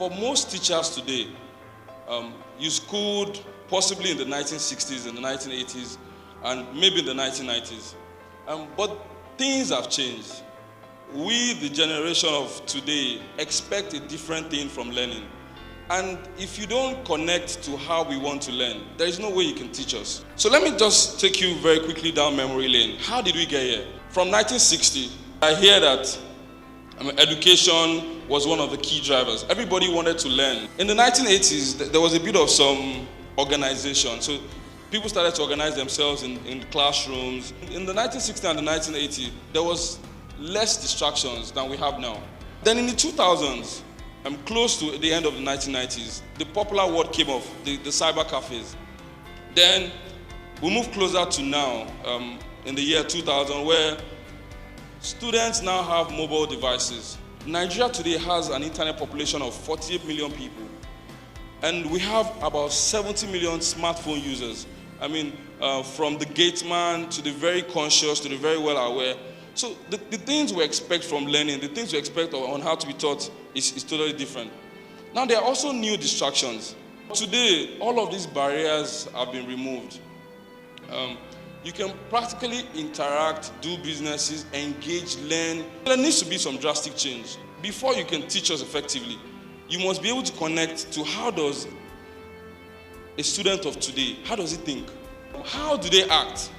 For most teachers today, you schooled possibly in the 1960s, in the 1980s, and maybe in the 1990s. But things have changed. We, the generation of today, expect a different thing from learning. And if you don't connect to how we want to learn, there is no way you can teach us. So let me just take you very quickly down memory lane. How did we get here? From 1960, I hear that education was one of the key drivers. Everybody wanted to learn. In the 1980s, there was a bit of some organization. So people started to organize themselves in classrooms. In the 1960s and the 1980s, there was less distractions than we have now. Then in the 2000s, close to the end of the 1990s, the popular word came off, the cyber cafes. Then we moved closer to now, in the year 2000, where students now have mobile devices. Nigeria today has an internet population of 48 million people, and we have about 70 million smartphone users. From the gate man to the very conscious to the very well aware. So the things we expect from learning, the things we expect on how to be taught is totally different. Now there are also new distractions. Today, all of these barriers have been removed. You can practically interact, do businesses, engage, learn. There needs to be some drastic change. Before you can teach us effectively, you must be able to connect to how does a student of today, how does he think? How do they act?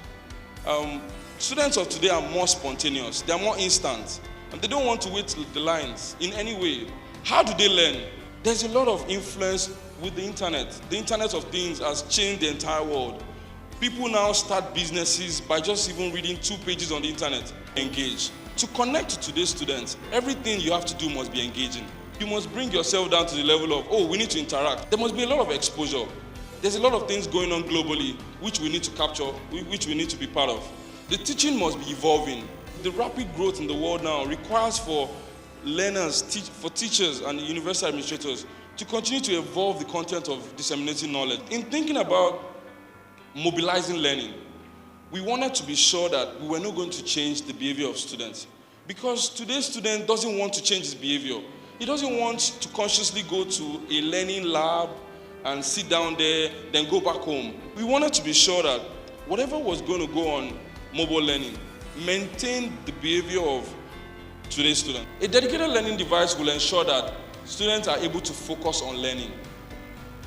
Students of today are more spontaneous, they are more instant, and they don't want to wait the lines in any way. How do they learn? There's a lot of influence with the internet. The internet of things has changed the entire world. People now start businesses by just even reading 2 pages on the internet. Engage. To connect to today's students, everything you have to do must be engaging. You must bring yourself down to the level of, we need to interact. There must be a lot of exposure. There's a lot of things going on globally which we need to capture, which we need to be part of. The teaching must be evolving. The rapid growth in the world now requires for learners, for teachers and university administrators to continue to evolve the content of disseminating knowledge. In thinking about mobilizing learning, we wanted to be sure that we were not going to change the behavior of students. Because today's student doesn't want to change his behavior. He doesn't want to consciously go to a learning lab and sit down there, then go back home. We wanted to be sure that whatever was going to go on mobile learning maintain the behavior of today's student. A dedicated learning device will ensure that students are able to focus on learning.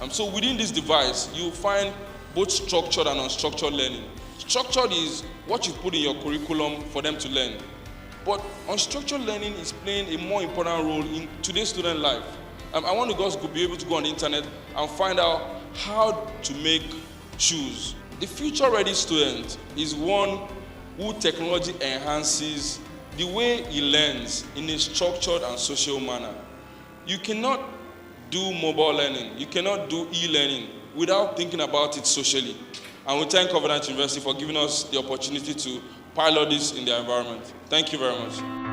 So within this device, you'll find both structured and unstructured learning. Structured is what you put in your curriculum for them to learn. But unstructured learning is playing a more important role in today's student life. I want you guys to be able to go on the internet and find out how to make shoes. The future-ready student is one who technology enhances the way he learns in a structured and social manner. You cannot do mobile learning, you cannot do e-learning without thinking about it socially. And we thank Covenant University for giving us the opportunity to pilot this in their environment. Thank you very much.